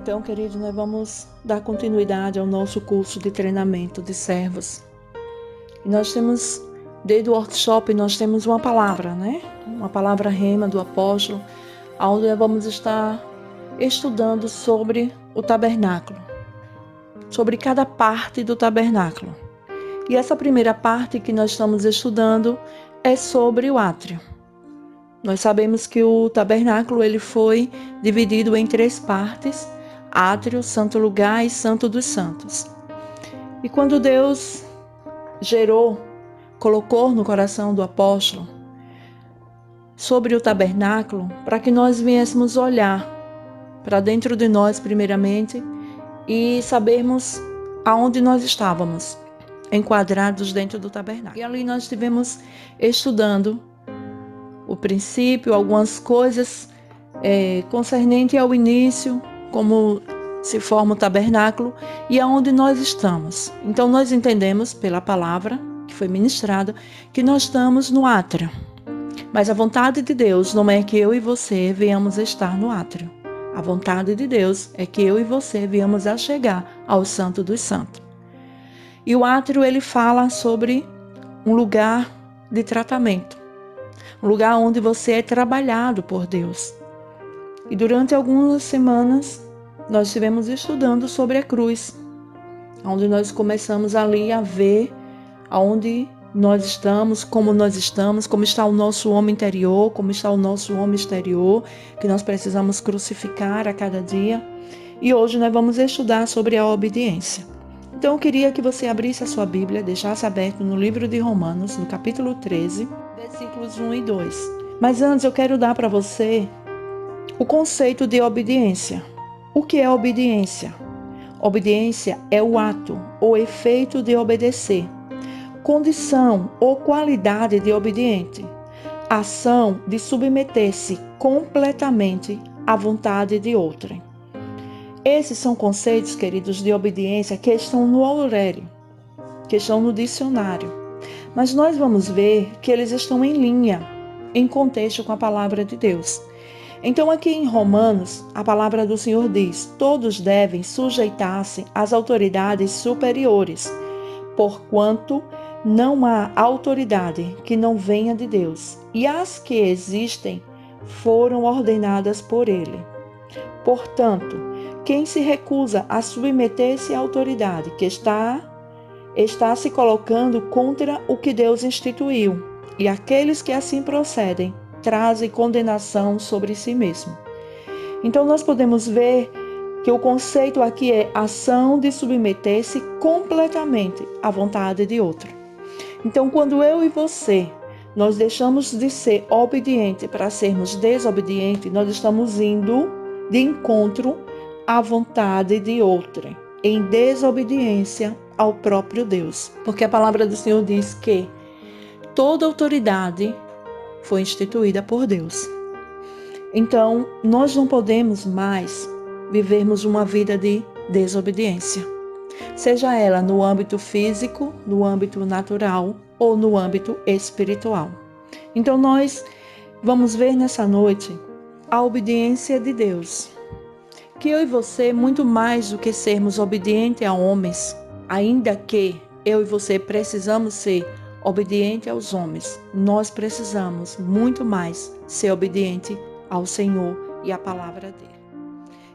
Então, queridos, nós vamos dar continuidade ao nosso curso de treinamento de servos. E nós temos, desde o workshop, nós temos uma palavra, né? Uma palavra rema do apóstolo, onde nós vamos estar estudando sobre o tabernáculo, sobre cada parte do tabernáculo. E essa primeira parte que nós estamos estudando é sobre o átrio. Nós sabemos que o tabernáculo ele foi dividido em 3 partes: átrio, santo lugar e santo dos santos. E quando Deus colocou no coração do apóstolo sobre o tabernáculo, para que nós viéssemos olhar para dentro de nós primeiramente e sabermos aonde nós estávamos enquadrados dentro do tabernáculo. E ali nós estivemos estudando o princípio, algumas coisas concernente ao início, como se forma o tabernáculo e aonde nós estamos. Então nós entendemos pela palavra que foi ministrada que nós estamos no átrio. Mas a vontade de Deus não é que eu e você venhamos estar no átrio. A vontade de Deus é que eu e você venhamos a chegar ao Santo dos Santos. E o átrio ele fala sobre um lugar de tratamento, um lugar onde você é trabalhado por Deus. E durante algumas semanas nós estivemos estudando sobre a cruz, onde nós começamos ali a ver aonde nós estamos, como está o nosso homem interior, como está o nosso homem exterior, que nós precisamos crucificar a cada dia. E hoje nós vamos estudar sobre a obediência. Então eu queria que você abrisse a sua Bíblia, deixasse aberto no livro de Romanos, no capítulo 13, versículos 1 e 2. Mas antes eu quero dar para você o conceito de obediência. O que é obediência? Obediência é o ato ou efeito de obedecer, condição ou qualidade de obediente, ação de submeter-se completamente à vontade de outrem. Esses são conceitos, queridos, de obediência que estão no Aurélio, que estão no dicionário. Mas nós vamos ver que eles estão em linha, em contexto com a palavra de Deus. Então aqui em Romanos, a palavra do Senhor diz: todos devem sujeitar-se às autoridades superiores, porquanto não há autoridade que não venha de Deus, e as que existem foram ordenadas por Ele. Portanto, quem se recusa a submeter-se à autoridade que está se colocando contra o que Deus instituiu, e aqueles que assim procedem trazem condenação sobre si mesmo. Então nós podemos ver que o conceito aqui é ação de submeter-se completamente à vontade de outro. Então quando eu e você, nós deixamos de ser obedientes para sermos desobedientes, nós estamos indo de encontro à vontade de outrem, em desobediência ao próprio Deus. Porque a palavra do Senhor diz que toda autoridade foi instituída por Deus. Então, nós não podemos mais vivermos uma vida de desobediência, seja ela no âmbito físico, no âmbito natural ou no âmbito espiritual. Então, nós vamos ver nessa noite a obediência de Deus. Que eu e você, muito mais do que sermos obedientes a homens, ainda que eu e você precisamos ser obediente aos homens, nós precisamos muito mais ser obediente ao Senhor e à palavra dele.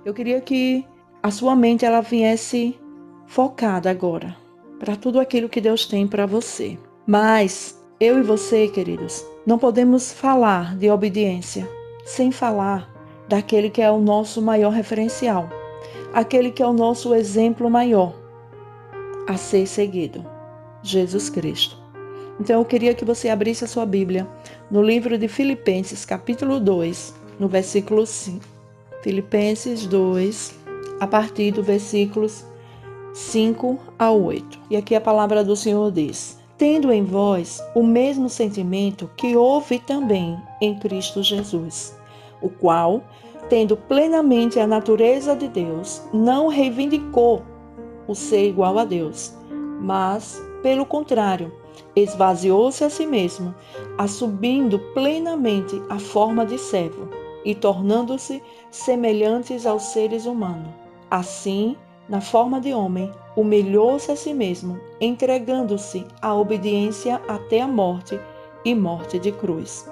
Eu queria que a sua mente ela viesse focada agora para tudo aquilo que Deus tem para você. Mas eu e você, queridos, não podemos falar de obediência sem falar daquele que é o nosso maior referencial, aquele que é o nosso exemplo maior a ser seguido, Jesus Cristo. Então eu queria que você abrisse a sua Bíblia no livro de Filipenses, capítulo 2, no versículo 5. Filipenses 2, a partir do versículos 5 a 8. E aqui a palavra do Senhor diz: tendo em vós o mesmo sentimento que houve também em Cristo Jesus, o qual, tendo plenamente a natureza de Deus, não reivindicou o ser igual a Deus, mas, pelo contrário, esvaziou-se a si mesmo, assumindo plenamente a forma de servo e tornando-se semelhantes aos seres humanos. Assim, na forma de homem, humilhou-se a si mesmo, entregando-se à obediência até a morte e morte de cruz.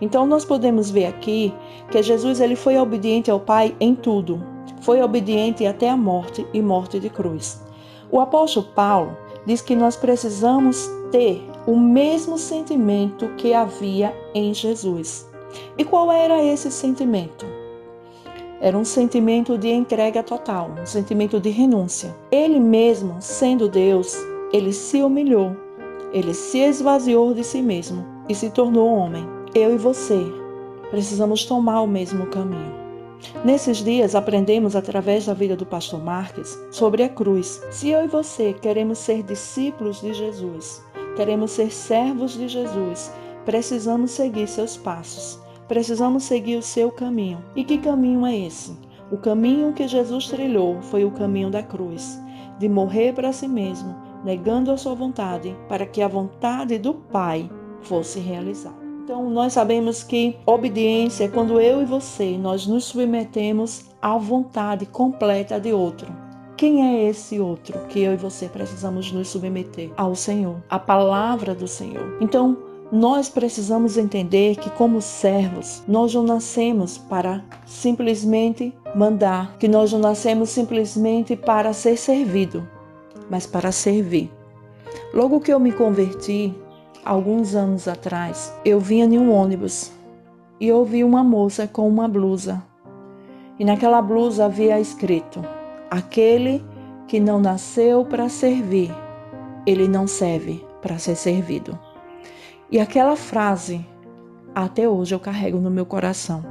Então nós podemos ver aqui que Jesus ele foi obediente ao Pai em tudo. Foi obediente até a morte e morte de cruz. O apóstolo Paulo diz que nós precisamos ter o mesmo sentimento que havia em Jesus. E qual era esse sentimento? Era um sentimento de entrega total, um sentimento de renúncia. Ele mesmo, sendo Deus, ele se humilhou, ele se esvaziou de si mesmo e se tornou homem. Eu e você precisamos tomar o mesmo caminho. Nesses dias aprendemos através da vida do pastor Marques sobre a cruz. Se eu e você queremos ser discípulos de Jesus, queremos ser servos de Jesus, precisamos seguir seus passos. Precisamos seguir o seu caminho. E que caminho é esse? O caminho que Jesus trilhou foi o caminho da cruz, de morrer para si mesmo, negando a sua vontade, para que a vontade do Pai fosse realizada. Então, nós sabemos que obediência é quando eu e você, nós nos submetemos à vontade completa de outro. Quem é esse outro que eu e você precisamos nos submeter? Ao Senhor, à palavra do Senhor. Então, nós precisamos entender que, como servos, nós não nascemos para simplesmente mandar, que nós não nascemos simplesmente para ser servido, mas para servir. Logo que eu me converti, alguns anos atrás, eu vinha em um ônibus e eu vi uma moça com uma blusa. E naquela blusa havia escrito: aquele que não nasceu para servir, ele não serve para ser servido. E aquela frase, até hoje eu carrego no meu coração.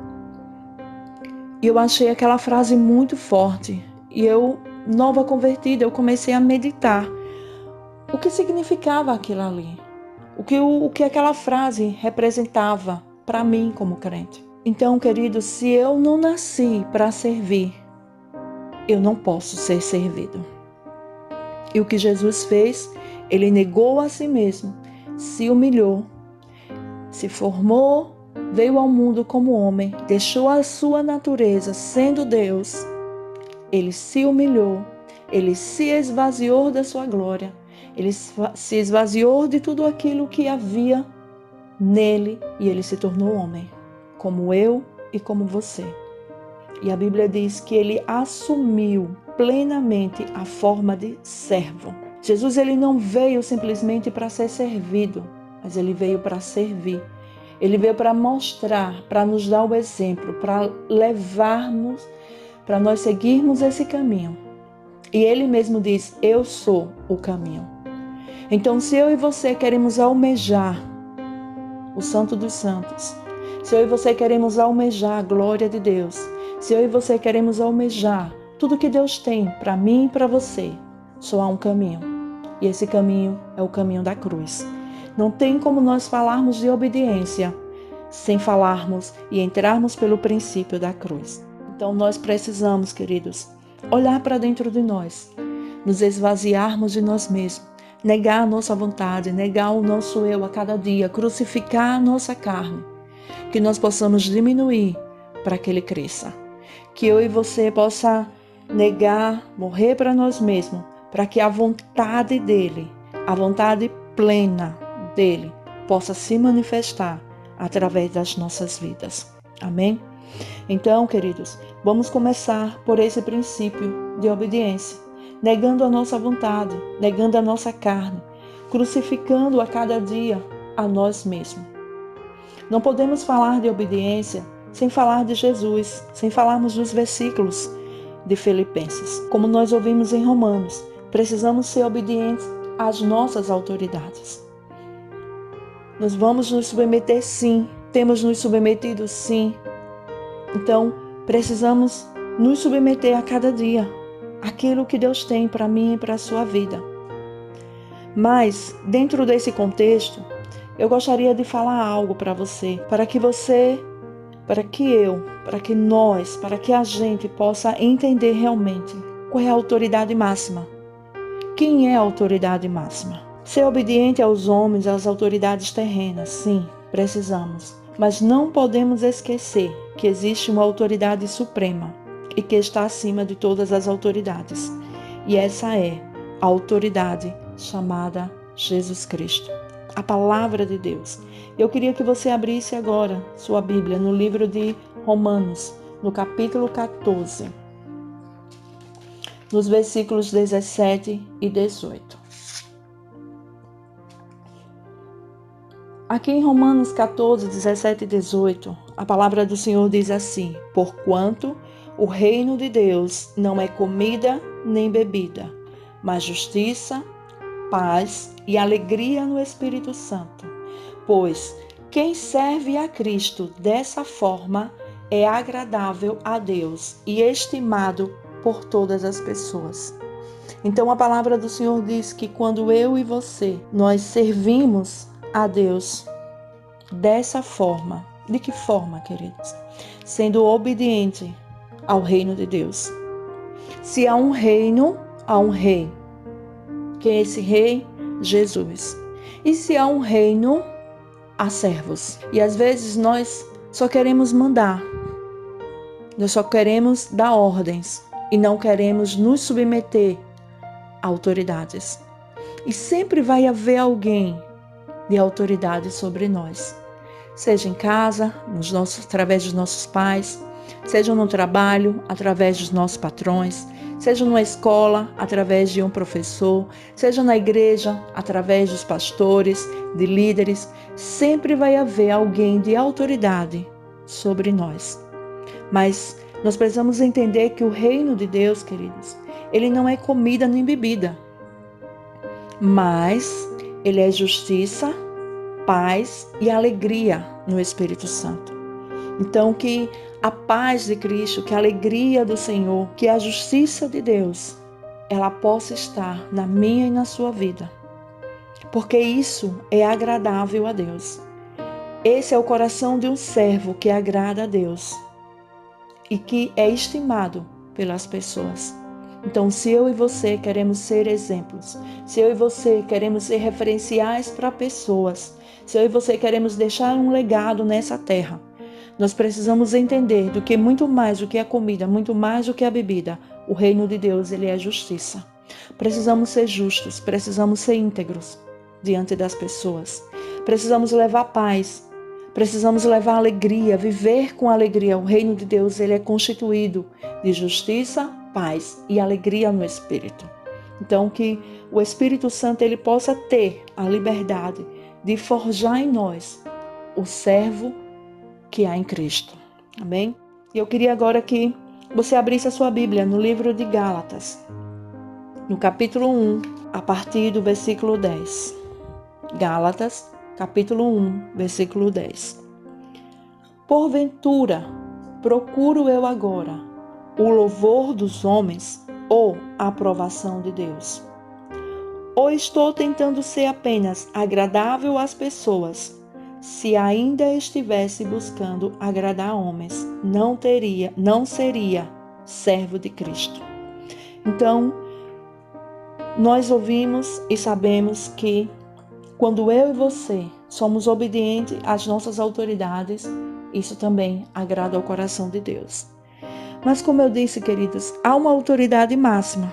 E eu achei aquela frase muito forte. E eu, nova convertida, eu comecei a meditar. O que significava aquilo ali? O que aquela frase representava para mim como crente. Então, querido, se eu não nasci para servir, eu não posso ser servido. E o que Jesus fez, ele negou a si mesmo, se humilhou, se formou, veio ao mundo como homem, deixou a sua natureza sendo Deus. Ele se humilhou, ele se esvaziou da sua glória, ele se esvaziou de tudo aquilo que havia nele e ele se tornou homem, como eu e como você. E a Bíblia diz que ele assumiu plenamente a forma de servo. Jesus ele não veio simplesmente para ser servido, mas ele veio para servir. Ele veio para mostrar, para nos dar o exemplo, para levarmos, para nós seguirmos esse caminho. E ele mesmo diz: eu sou o caminho. Então, se eu e você queremos almejar o Santo dos Santos, se eu e você queremos almejar a glória de Deus, se eu e você queremos almejar tudo que Deus tem para mim e para você, só há um caminho. E esse caminho é o caminho da cruz. Não tem como nós falarmos de obediência sem falarmos e entrarmos pelo princípio da cruz. Então nós precisamos, queridos, olhar para dentro de nós, nos esvaziarmos de nós mesmos, negar a nossa vontade, negar o nosso eu a cada dia, crucificar a nossa carne, que nós possamos diminuir para que ele cresça. Que eu e você possa negar, morrer para nós mesmos, para que a vontade dele, a vontade plena dele, possa se manifestar através das nossas vidas. Amém? Então, queridos, vamos começar por esse princípio de obediência, negando a nossa vontade, negando a nossa carne, crucificando a cada dia a nós mesmos. Não podemos falar de obediência sem falar de Jesus, sem falarmos dos versículos de Filipenses. Como nós ouvimos em Romanos, precisamos ser obedientes às nossas autoridades. Nós vamos nos submeter sim, temos nos submetido sim. Então, precisamos nos submeter a cada dia àquilo que Deus tem para mim e para a sua vida. Mas, dentro desse contexto, eu gostaria de falar algo para você, para que nós, para que a gente possa entender realmente qual é a autoridade máxima. Quem é a autoridade máxima? Ser obediente aos homens, às autoridades terrenas, sim, precisamos. Mas não podemos esquecer que existe uma autoridade suprema. e que está acima de todas as autoridades. E essa é a autoridade chamada Jesus Cristo, a palavra de Deus. Eu queria que você abrisse agora sua Bíblia no livro de Romanos, no capítulo 14, nos versículos 17 e 18. Aqui em Romanos 14, 17 e 18, a palavra do Senhor diz assim: porquanto o reino de Deus não é comida nem bebida, mas justiça, paz e alegria no Espírito Santo. Pois quem serve a Cristo dessa forma é agradável a Deus e estimado por todas as pessoas. Então a palavra do Senhor diz que quando eu e você, nós servimos a Deus dessa forma. De que forma, queridos? Sendo obediente ao reino de Deus. Se há um reino, há um rei. Quem é esse rei? Jesus. E se há um reino, há servos. E às vezes nós só queremos mandar. Nós só queremos dar ordens e não queremos nos submeter a autoridades. E sempre vai haver alguém de autoridade sobre nós. Seja em casa, através dos nossos pais, seja no trabalho, através dos nossos patrões, seja numa escola, através de um professor, seja na igreja, através dos pastores, de líderes, sempre vai haver alguém de autoridade sobre nós. Mas nós precisamos entender que o reino de Deus, queridos, ele não é comida nem bebida, mas ele é justiça, paz e alegria no Espírito Santo. Então que a paz de Cristo, que a alegria do Senhor, que a justiça de Deus, ela possa estar na minha e na sua vida. Porque isso é agradável a Deus. Esse é o coração de um servo que agrada a Deus e que é estimado pelas pessoas. Então, se eu e você queremos ser exemplos, se eu e você queremos ser referenciais para pessoas, se eu e você queremos deixar um legado nessa terra, nós precisamos entender do que muito mais do que a comida, muito mais do que a bebida, o reino de Deus, ele é justiça. Precisamos ser justos, precisamos ser íntegros diante das pessoas. Precisamos levar paz, precisamos levar alegria, viver com alegria. O reino de Deus, ele é constituído de justiça, paz e alegria no Espírito. Então, que o Espírito Santo ele possa ter a liberdade de forjar em nós o servo que há em Cristo. Amém? E eu queria agora que você abrisse a sua Bíblia no livro de Gálatas, no capítulo 1, a partir do versículo 10. Gálatas, capítulo 1, versículo 10. Porventura, procuro eu agora o louvor dos homens ou a aprovação de Deus? Ou estou tentando ser apenas agradável às pessoas? Se ainda estivesse buscando agradar homens, não seria servo de Cristo. Então, nós ouvimos e sabemos que quando eu e você somos obedientes às nossas autoridades, isso também agrada ao coração de Deus. Mas como eu disse, queridos, há uma autoridade máxima,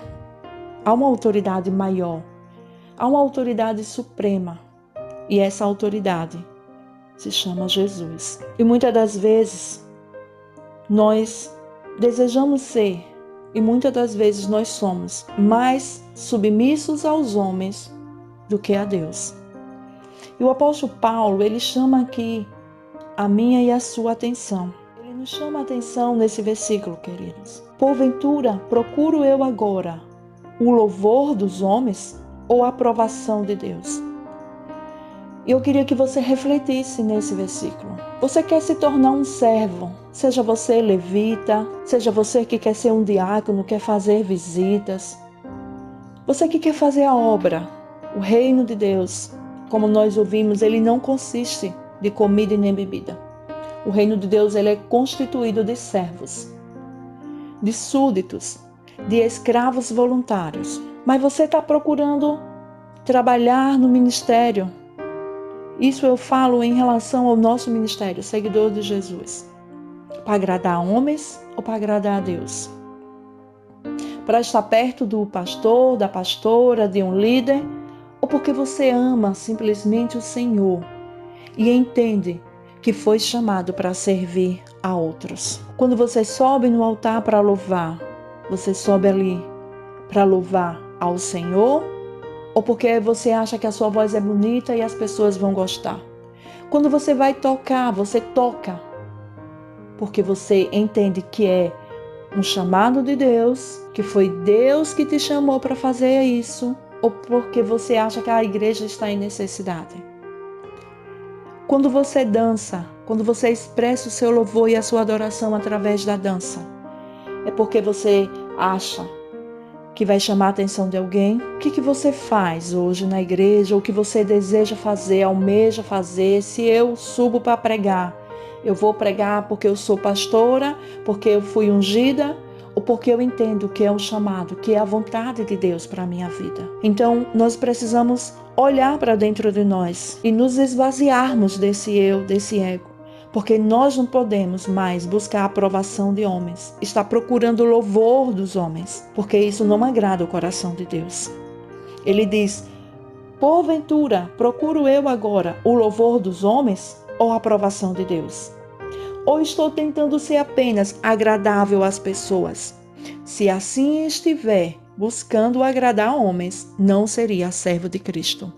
há uma autoridade maior, há uma autoridade suprema, e essa autoridade se chama Jesus. E muitas das vezes nós desejamos ser, e muitas das vezes nós somos mais submissos aos homens do que a Deus. E o apóstolo Paulo, ele chama aqui a minha e a sua atenção. Ele nos chama a atenção nesse versículo, queridos. Porventura, procuro eu agora o louvor dos homens ou a aprovação de Deus? E eu queria que você refletisse nesse versículo. Você quer se tornar um servo? Seja você levita, seja você que quer ser um diácono, quer fazer visitas. Você que quer fazer a obra, o reino de Deus. Como nós ouvimos, ele não consiste de comida e nem bebida. O reino de Deus ele é constituído de servos, de súditos, de escravos voluntários. Mas você está procurando trabalhar no ministério. Isso eu falo em relação ao nosso ministério, seguidor de Jesus. Para agradar homens ou para agradar a Deus? Para estar perto do pastor, da pastora, de um líder? Ou porque você ama simplesmente o Senhor e entende que foi chamado para servir a outros? Quando você sobe no altar para louvar, você sobe ali para louvar ao Senhor? Ou porque você acha que a sua voz é bonita e as pessoas vão gostar? Quando você vai tocar, você toca porque você entende que é um chamado de Deus, que foi Deus que te chamou para fazer isso, ou porque você acha que a igreja está em necessidade? Quando você dança, quando você expressa o seu louvor e a sua adoração através da dança, é porque você acha que vai chamar a atenção de alguém? O que você faz hoje na igreja? O que você deseja fazer, almeja fazer? Se eu subo para pregar, eu vou pregar porque eu sou pastora, porque eu fui ungida, ou porque eu entendo que é um chamado, que é a vontade de Deus para a minha vida. Então, nós precisamos olhar para dentro de nós e nos esvaziarmos desse eu, desse ego. Porque nós não podemos mais buscar a aprovação de homens, estar procurando o louvor dos homens, porque isso não agrada o coração de Deus. Ele diz: porventura, procuro eu agora o louvor dos homens ou a aprovação de Deus? Ou estou tentando ser apenas agradável às pessoas? Se assim estiver, buscando agradar homens, não seria servo de Cristo.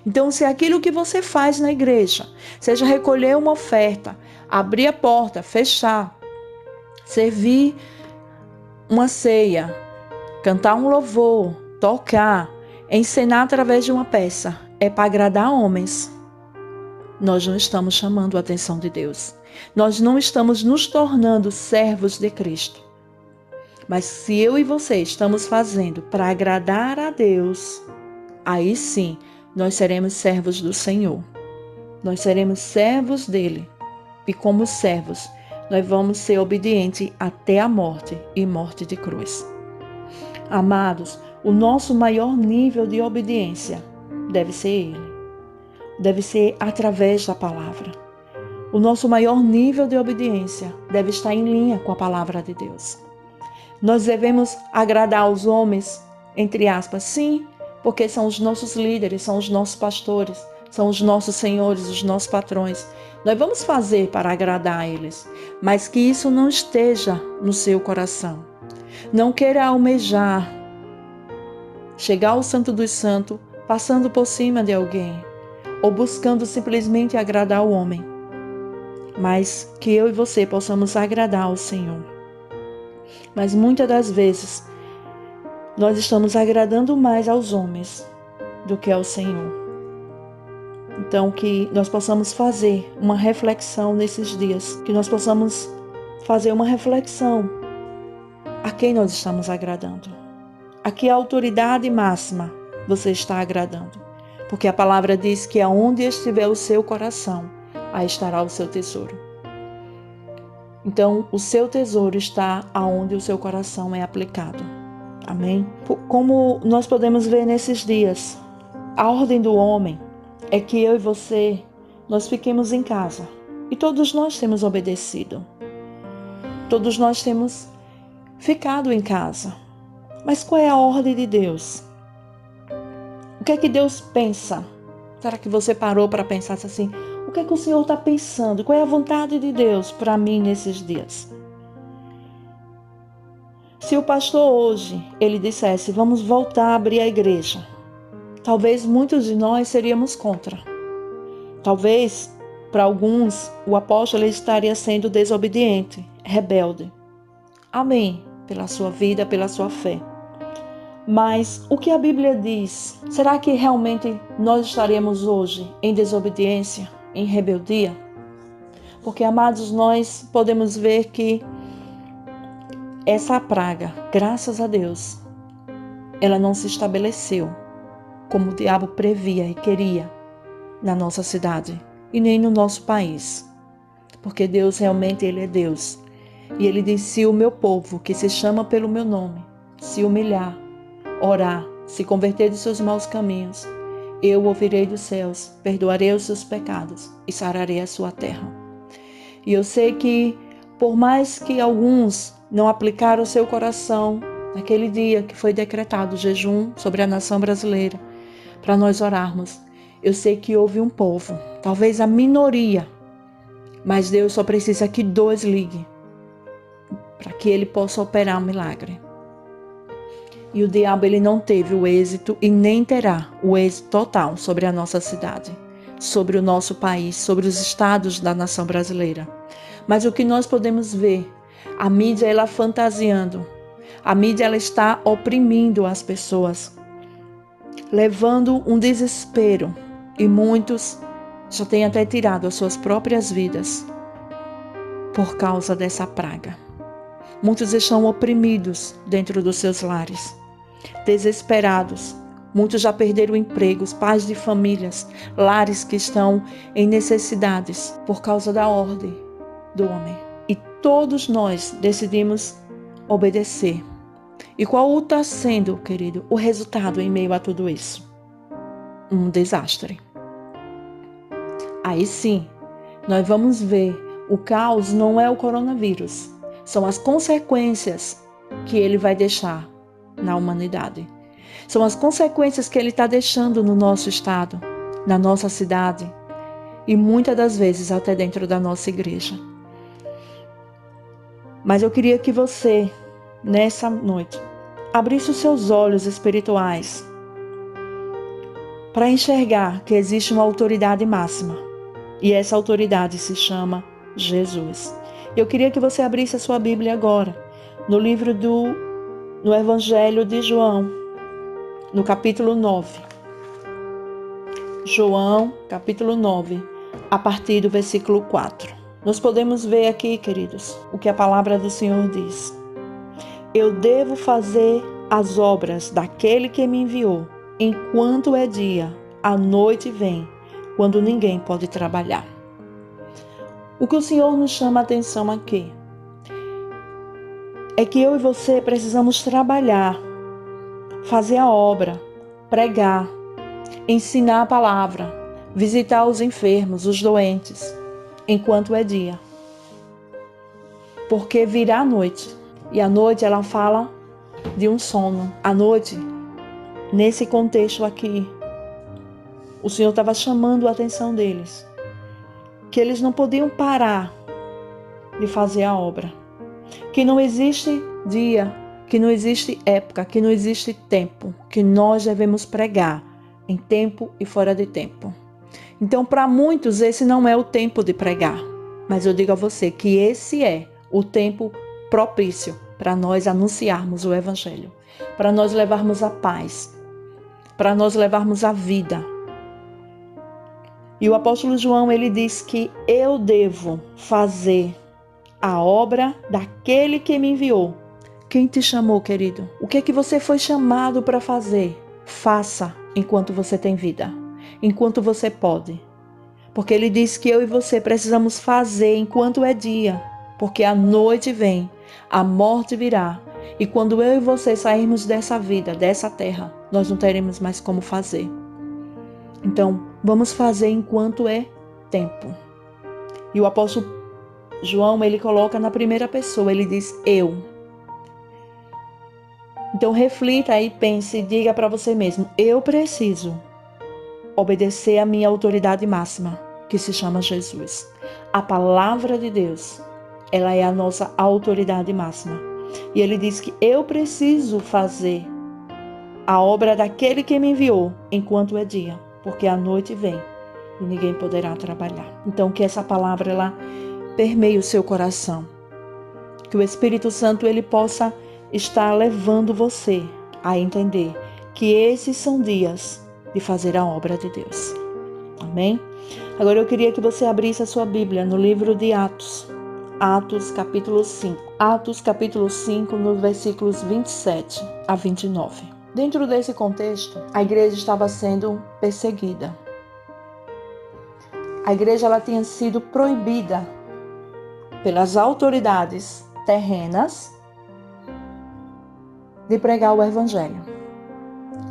Então, se aquilo que você faz na igreja, seja recolher uma oferta, abrir a porta, fechar, servir uma ceia, cantar um louvor, tocar, encenar através de uma peça, é para agradar homens, nós não estamos chamando a atenção de Deus. Nós não estamos nos tornando servos de Cristo. Mas se eu e você estamos fazendo para agradar a Deus, aí sim, nós seremos servos do Senhor. Nós seremos servos dele. E como servos, nós vamos ser obedientes até a morte e morte de cruz. Amados, o nosso maior nível de obediência deve ser ele. Deve ser através da palavra. O nosso maior nível de obediência deve estar em linha com a palavra de Deus. Nós devemos agradar aos homens, entre aspas, sim, porque são os nossos líderes, são os nossos pastores, são os nossos senhores, os nossos patrões. Nós vamos fazer para agradar a eles, mas que isso não esteja no seu coração. Não queira almejar chegar ao Santo dos Santos passando por cima de alguém ou buscando simplesmente agradar o homem, mas que eu e você possamos agradar ao Senhor. Mas muitas das vezes nós estamos agradando mais aos homens do que ao Senhor. Então, que nós possamos fazer uma reflexão nesses dias, que nós possamos fazer uma reflexão a quem nós estamos agradando, a que autoridade máxima você está agradando, porque a palavra diz que aonde estiver o seu coração, aí estará o seu tesouro. Então, o seu tesouro está aonde o seu coração é aplicado. Amém? Como nós podemos ver nesses dias, a ordem do homem é que eu e você, nós fiquemos em casa. E todos nós temos obedecido. Todos nós temos ficado em casa. Mas qual é a ordem de Deus? O que é que Deus pensa? Será que você parou para pensar assim? O que é que o Senhor está pensando? Qual é a vontade de Deus para mim nesses dias? Se o pastor hoje, ele dissesse, vamos voltar a abrir a igreja, talvez muitos de nós seríamos contra. Talvez, para alguns, o apóstolo estaria sendo desobediente, rebelde. Amém, pela sua vida, pela sua fé. Mas o que a Bíblia diz? Será que realmente nós estaremos hoje em desobediência, em rebeldia? Porque, amados, nós podemos ver que essa praga, graças a Deus, ela não se estabeleceu como o diabo previa e queria na nossa cidade e nem no nosso país. Porque Deus realmente, Ele é Deus. E Ele diz, se o meu povo, que se chama pelo meu nome, se humilhar, orar, se converter de seus maus caminhos, eu ouvirei dos céus, perdoarei os seus pecados e sararei a sua terra. E eu sei que por mais que alguns não aplicaram o seu coração naquele dia que foi decretado o jejum sobre a nação brasileira, para nós orarmos, eu sei que houve um povo, talvez a minoria, mas Deus só precisa que 2 liguem para que Ele possa operar um milagre. E o diabo ele não teve o êxito e nem terá o êxito total sobre a nossa cidade, sobre o nosso país, sobre os estados da nação brasileira. Mas o que nós podemos ver, a mídia ela fantasiando, a mídia ela está oprimindo as pessoas, levando um desespero, e muitos já têm até tirado as suas próprias vidas por causa dessa praga. Muitos estão oprimidos dentro dos seus lares, desesperados. Muitos já perderam empregos, pais de famílias, lares que estão em necessidades por causa da ordem do homem. E todos nós decidimos obedecer. E qual está sendo, querido, o resultado em meio a tudo isso? Um desastre. Aí sim, nós vamos ver, o caos não é o coronavírus, são as consequências que ele vai deixar na humanidade. São as consequências que ele está deixando no nosso estado, na nossa cidade e muitas das vezes até dentro da nossa igreja. Mas eu queria que você, nessa noite, abrisse os seus olhos espirituais para enxergar que existe uma autoridade máxima. E essa autoridade se chama Jesus. Eu queria que você abrisse a sua Bíblia agora, no Evangelho de João, no capítulo 9. João, capítulo 9, a partir do versículo 4. Nós podemos ver aqui, queridos, o que a palavra do Senhor diz. Eu devo fazer as obras daquele que me enviou, enquanto é dia, a noite vem, quando ninguém pode trabalhar. O que o Senhor nos chama a atenção aqui é que eu e você precisamos trabalhar, fazer a obra, pregar, ensinar a palavra, visitar os enfermos, os doentes, enquanto é dia. Porque virá a noite, e a noite ela fala de um sono. A noite, nesse contexto aqui, o Senhor estava chamando a atenção deles, que eles não podiam parar de fazer a obra, que não existe dia, que não existe época, que não existe tempo, que nós devemos pregar em tempo e fora de tempo. Então, para muitos, esse não é o tempo de pregar, mas eu digo a você que esse é o tempo propício para nós anunciarmos o Evangelho, para nós levarmos a paz, para nós levarmos a vida. E o apóstolo João, ele diz que eu devo fazer a obra daquele que me enviou. Quem te chamou, querido? O que é que você foi chamado para fazer? Faça enquanto você tem vida, enquanto você pode. Porque ele diz que eu e você precisamos fazer enquanto é dia, porque a noite vem, a morte virá. E quando eu e você sairmos dessa vida, dessa terra, nós não teremos mais como fazer. Então, vamos fazer enquanto é tempo. E o apóstolo João, ele coloca na primeira pessoa, ele diz eu. Então, reflita aí, pense e diga para você mesmo, eu preciso obedecer a minha autoridade máxima, que se chama Jesus. A palavra de Deus, ela é a nossa autoridade máxima. E ele diz que eu preciso fazer a obra daquele que me enviou enquanto é dia, porque a noite vem e ninguém poderá trabalhar. Então, que essa palavra ela permeie o seu coração. Que o Espírito Santo ele possa estar levando você a entender que esses são dias de fazer a obra de Deus. Amém? Agora eu queria que você abrisse a sua Bíblia no livro de Atos. Atos capítulo 5. Atos capítulo 5, nos versículos 27 a 29. Dentro desse contexto, a igreja estava sendo perseguida. A igreja ela tinha sido proibida pelas autoridades terrenas de pregar o Evangelho.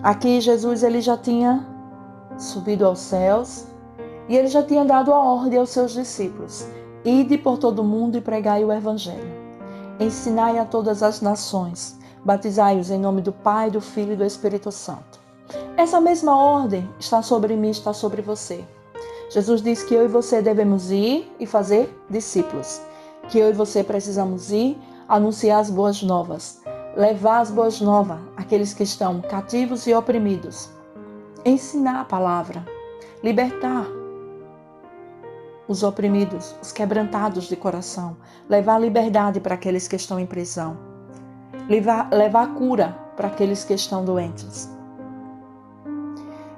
Aqui Jesus ele já tinha subido aos céus e ele já tinha dado a ordem aos seus discípulos. Ide por todo o mundo e pregai o Evangelho. Ensinai a todas as nações. Batizai-os em nome do Pai, do Filho e do Espírito Santo. Essa mesma ordem está sobre mim, está sobre você. Jesus diz que eu e você devemos ir e fazer discípulos. Que eu e você precisamos ir anunciar as boas novas. Levar as boas novas àqueles que estão cativos e oprimidos. Ensinar a palavra. Libertar os oprimidos, os quebrantados de coração. Levar liberdade para aqueles que estão em prisão. Levar cura para aqueles que estão doentes.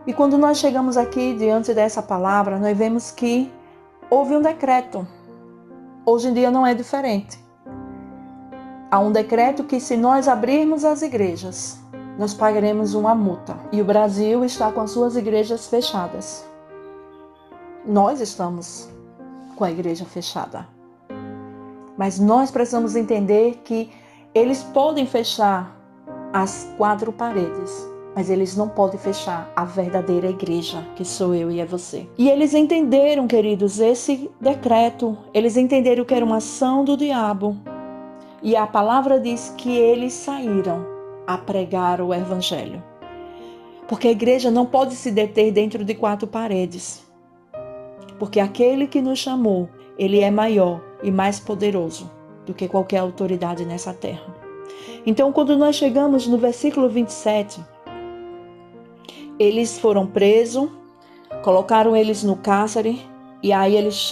E quando nós chegamos aqui diante dessa palavra, nós vemos que houve um decreto. Hoje em dia não é diferente. Há um decreto que se nós abrirmos as igrejas, nós pagaremos uma multa. E o Brasil está com as suas igrejas fechadas. Nós estamos com a igreja fechada. Mas nós precisamos entender que eles podem fechar as 4 paredes, mas eles não podem fechar a verdadeira igreja, que sou eu e é você. E eles entenderam, queridos, esse decreto. Eles entenderam que era uma ação do diabo. E a palavra diz que eles saíram a pregar o Evangelho. Porque a igreja não pode se deter dentro de 4 paredes. Porque aquele que nos chamou, ele é maior e mais poderoso do que qualquer autoridade nessa terra. Então, quando nós chegamos no versículo 27, eles foram presos, colocaram eles no cárcere, e aí eles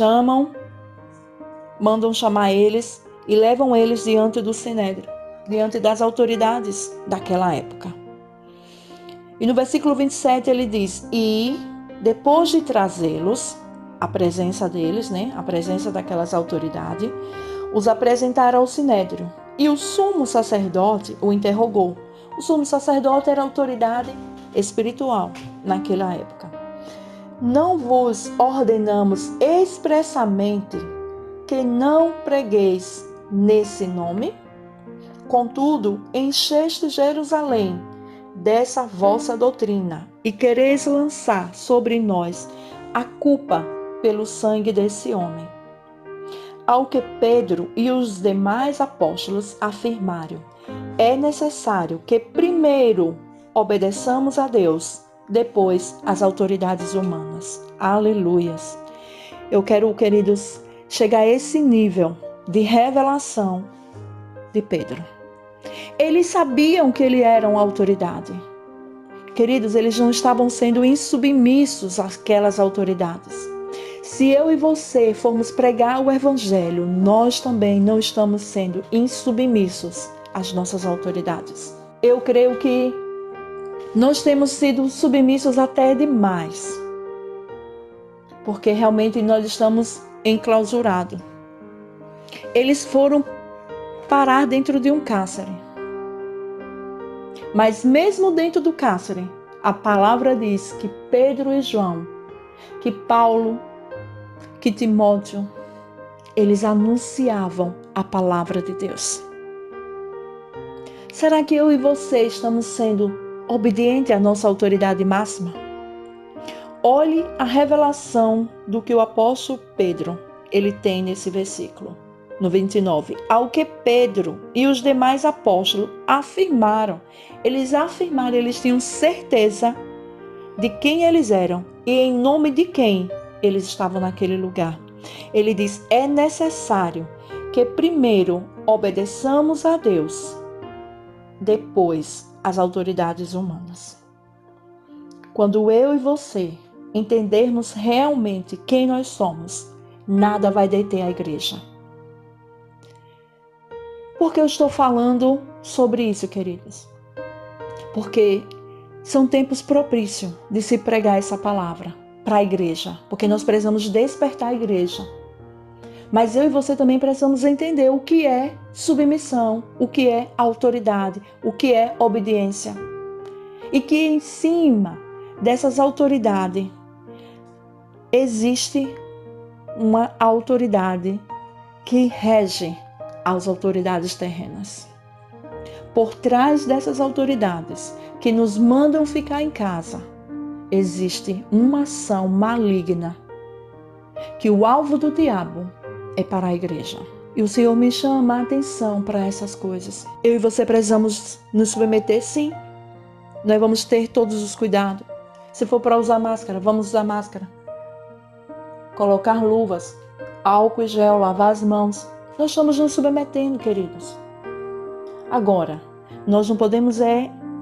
mandam chamar eles e levam eles diante do Sinédrio, diante das autoridades daquela época. E no versículo 27 ele diz: e depois de trazê-los, a presença deles, a presença daquelas autoridades, os apresentaram ao Sinédrio. E o sumo sacerdote o interrogou. O sumo sacerdote era a autoridade espiritual naquela época. Não vos ordenamos expressamente que não pregueis nesse nome? Contudo, encheste Jerusalém dessa vossa doutrina e quereis lançar sobre nós a culpa pelo sangue desse homem. Ao que Pedro e os demais apóstolos afirmaram: é necessário que primeiro obedeçamos a Deus, depois às autoridades humanas. Aleluias! Eu quero, queridos, chegar a esse nível de revelação de Pedro. Eles sabiam que ele era uma autoridade. Queridos, eles não estavam sendo insubmissos àquelas autoridades. Se eu e você formos pregar o Evangelho, nós também não estamos sendo insubmissos às nossas autoridades. Eu creio que nós temos sido submissos até demais, porque realmente nós estamos enclausurados. Eles foram parar dentro de um cárcere. Mas mesmo dentro do cárcere, a palavra diz que Pedro e João, que Paulo, que Timóteo, eles anunciavam a palavra de Deus. Será que eu e você estamos sendo obedientes à nossa autoridade máxima? Olhe a revelação do que o apóstolo Pedro, ele tem nesse versículo, no 29. Ao que Pedro e os demais apóstolos afirmaram, eles tinham certeza de quem eles eram e em nome de quem eles estavam naquele lugar. Ele diz: é necessário que primeiro obedeçamos a Deus, depois às autoridades humanas. Quando eu e você entendermos realmente quem nós somos, nada vai deter a igreja. Por que eu estou falando sobre isso, queridos? Porque são tempos propícios de se pregar essa palavra para a igreja, porque nós precisamos despertar a igreja. Mas eu e você também precisamos entender o que é submissão, o que é autoridade, o que é obediência. E que em cima dessas autoridades existe uma autoridade que rege as autoridades terrenas. Por trás dessas autoridades que nos mandam ficar em casa, existe uma ação maligna que o alvo do diabo é para a igreja. E o Senhor me chama a atenção para essas coisas. Eu e você precisamos nos submeter, sim. Nós vamos ter todos os cuidados. Se for para usar máscara, vamos usar máscara. Colocar luvas, álcool e gel, lavar as mãos. Nós estamos nos submetendo, queridos. Agora, nós não podemos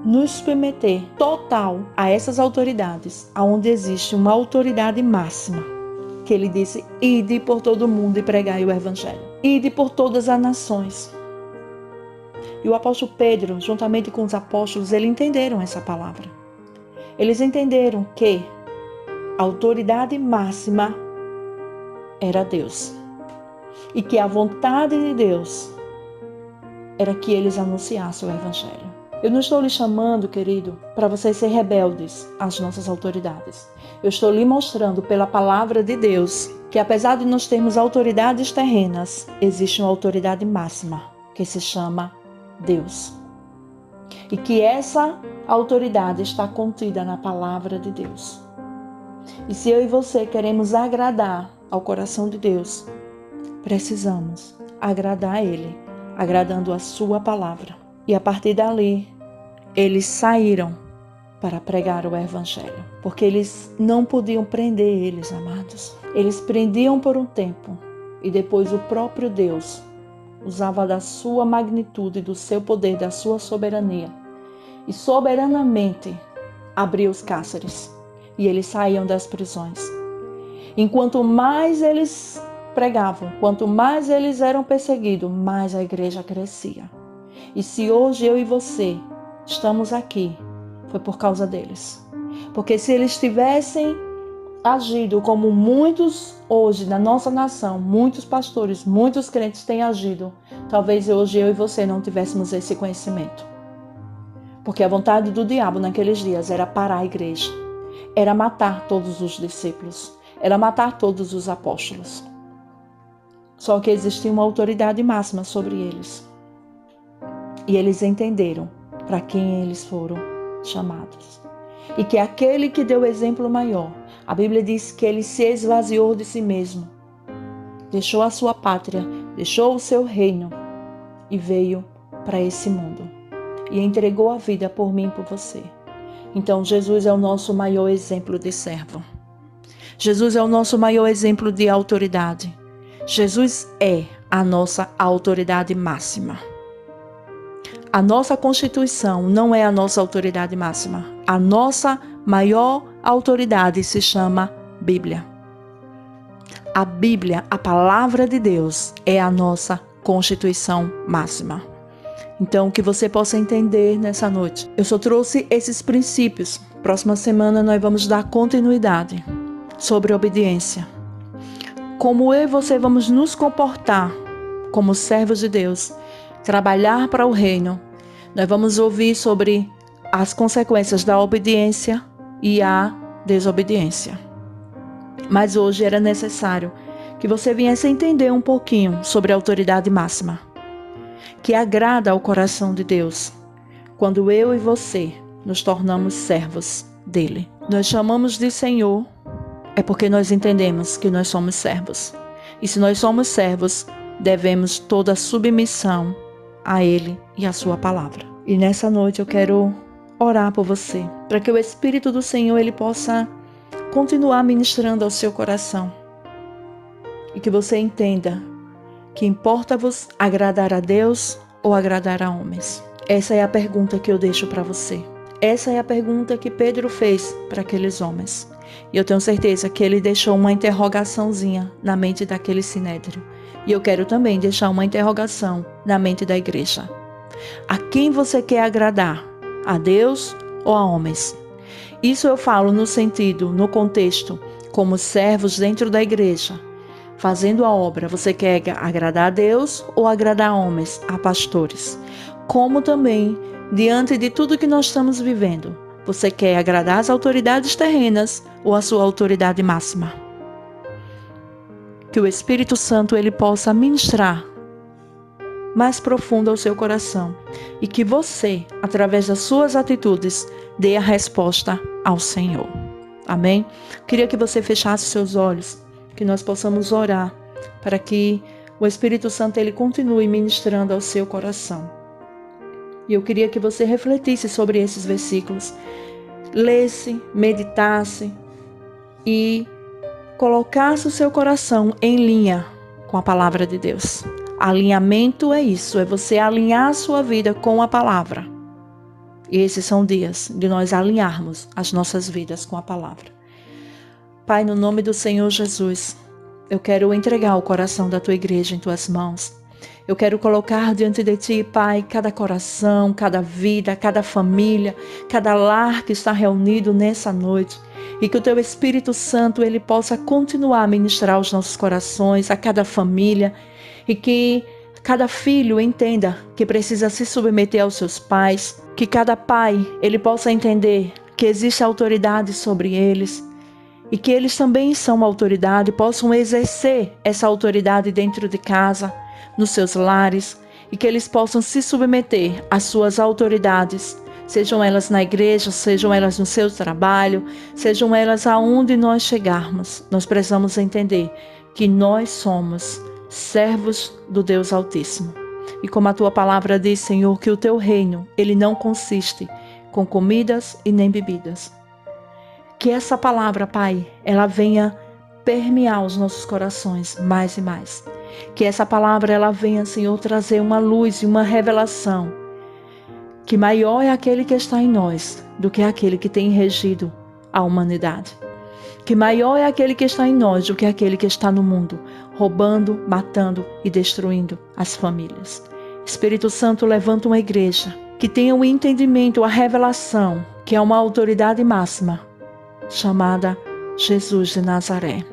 nos submeter total a essas autoridades, aonde existe uma autoridade máxima, que ele disse: ide por todo o mundo e pregai o evangelho. Ide por todas as nações. E o apóstolo Pedro, juntamente com os apóstolos, eles entenderam essa palavra. Eles entenderam que a autoridade máxima era Deus. E que a vontade de Deus era que eles anunciassem o evangelho. Eu não estou lhe chamando, querido, para vocês serem rebeldes às nossas autoridades. Eu estou lhe mostrando pela palavra de Deus que, apesar de nós termos autoridades terrenas, existe uma autoridade máxima que se chama Deus. E que essa autoridade está contida na palavra de Deus. E se eu e você queremos agradar ao coração de Deus, precisamos agradar a Ele, agradando a sua palavra. E a partir dali, eles saíram para pregar o evangelho, porque eles não podiam prender eles, amados. Eles prendiam por um tempo e depois o próprio Deus usava da sua magnitude, do seu poder, da sua soberania e soberanamente abria os cárceres e eles saíam das prisões. Enquanto mais eles pregavam, quanto mais eles eram perseguidos, mais a igreja crescia. E se hoje eu e você estamos aqui, foi por causa deles. Porque se eles tivessem agido como muitos hoje na nossa nação, muitos pastores, muitos crentes têm agido, talvez hoje eu e você não tivéssemos esse conhecimento. Porque a vontade do diabo naqueles dias era parar a igreja, era matar todos os discípulos, era matar todos os apóstolos. Só que existia uma autoridade máxima sobre eles. E eles entenderam para quem eles foram chamados. E que aquele que deu o exemplo maior, a Bíblia diz que ele se esvaziou de si mesmo, deixou a sua pátria, deixou o seu reino e veio para esse mundo. E entregou a vida por mim e por você. Então Jesus é o nosso maior exemplo de servo. Jesus é o nosso maior exemplo de autoridade. Jesus é a nossa autoridade máxima. A nossa Constituição não é a nossa autoridade máxima. A nossa maior autoridade se chama Bíblia. A Bíblia, a palavra de Deus, é a nossa Constituição máxima. Então, que você possa entender nessa noite. Eu só trouxe esses princípios. Próxima semana nós vamos dar continuidade sobre obediência. Como eu e você vamos nos comportar como servos de Deus, trabalhar para o reino. Nós vamos ouvir sobre as consequências da obediência e a desobediência. Mas hoje era necessário que você viesse entender um pouquinho sobre a autoridade máxima, que agrada ao coração de Deus, quando eu e você nos tornamos servos dele. Nós chamamos de Senhor, é porque nós entendemos que nós somos servos. E se nós somos servos, devemos toda a submissão a Ele e a sua palavra. E nessa noite eu quero orar por você, para que o Espírito do Senhor ele possa continuar ministrando ao seu coração. E que você entenda que importa-vos agradar a Deus ou agradar a homens. Essa é a pergunta que eu deixo para você. Essa é a pergunta que Pedro fez para aqueles homens. E eu tenho certeza que ele deixou uma interrogaçãozinha na mente daquele sinédrio. E eu quero também deixar uma interrogação na mente da igreja. A quem você quer agradar? A Deus ou a homens? Isso eu falo no sentido, no contexto, como servos dentro da igreja. Fazendo a obra, você quer agradar a Deus ou agradar a homens, a pastores? Como também, diante de tudo que nós estamos vivendo, você quer agradar as autoridades terrenas ou a sua autoridade máxima? Que o Espírito Santo ele possa ministrar mais profundo ao seu coração e que você, através das suas atitudes, dê a resposta ao Senhor. Amém? Queria que você fechasse seus olhos, que nós possamos orar para que o Espírito Santo ele continue ministrando ao seu coração. E eu queria que você refletisse sobre esses versículos, lesse, meditasse e colocasse o seu coração em linha com a palavra de Deus. Alinhamento é isso, é você alinhar a sua vida com a palavra. E esses são dias de nós alinharmos as nossas vidas com a palavra. Pai, no nome do Senhor Jesus, eu quero entregar o coração da tua igreja em tuas mãos. Eu quero colocar diante de ti, Pai, cada coração, cada vida, cada família, cada lar que está reunido nessa noite. E que o teu Espírito Santo ele possa continuar a ministrar os nossos corações, a cada família. E que cada filho entenda que precisa se submeter aos seus pais. Que cada pai ele possa entender que existe autoridade sobre eles. E que eles também são uma autoridade, possam exercer essa autoridade dentro de casa, nos seus lares, e que eles possam se submeter às suas autoridades, sejam elas na igreja, sejam elas no seu trabalho, sejam elas aonde nós chegarmos. Nós precisamos entender que nós somos servos do Deus Altíssimo. E como a tua palavra diz, Senhor, que o teu reino, ele não consiste com comidas e nem bebidas. Que essa palavra, Pai, ela venha permear os nossos corações mais e mais. Que essa palavra, ela venha, Senhor, trazer uma luz e uma revelação. Que maior é aquele que está em nós do que aquele que tem regido a humanidade. Que maior é aquele que está em nós do que aquele que está no mundo, roubando, matando e destruindo as famílias. Espírito Santo, levanta uma igreja que tenha o entendimento, a revelação, que é uma autoridade máxima, chamada Jesus de Nazaré.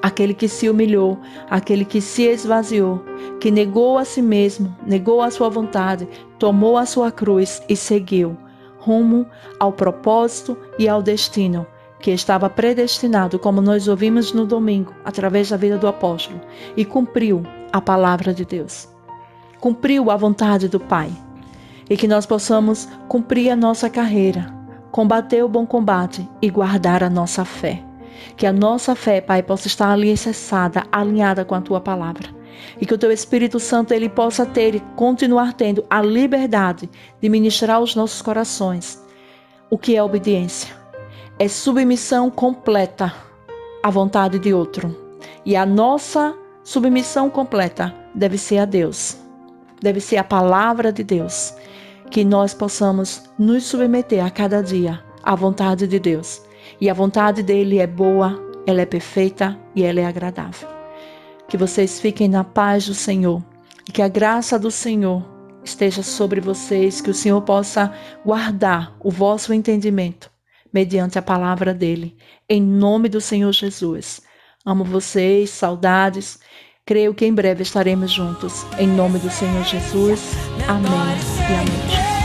Aquele que se humilhou, aquele que se esvaziou, que negou a si mesmo, negou a sua vontade, tomou a sua cruz e seguiu rumo ao propósito e ao destino que estava predestinado, como nós ouvimos no domingo, através da vida do apóstolo, e cumpriu a palavra de Deus. Cumpriu a vontade do Pai. E que nós possamos cumprir a nossa carreira, combater o bom combate e guardar a nossa fé. Que a nossa fé, Pai, possa estar alicerçada, alinhada com a Tua palavra. E que o Teu Espírito Santo ele possa ter e continuar tendo a liberdade de ministrar aos nossos corações. O que é obediência? É submissão completa à vontade de outro. E a nossa submissão completa deve ser a Deus. Deve ser a palavra de Deus. Que nós possamos nos submeter a cada dia à vontade de Deus. E a vontade dele é boa, ela é perfeita e ela é agradável. Que vocês fiquem na paz do Senhor. E que a graça do Senhor esteja sobre vocês. Que o Senhor possa guardar o vosso entendimento mediante a palavra dele. Em nome do Senhor Jesus. Amo vocês, saudades. Creio que em breve estaremos juntos. Em nome do Senhor Jesus. Amém e amém.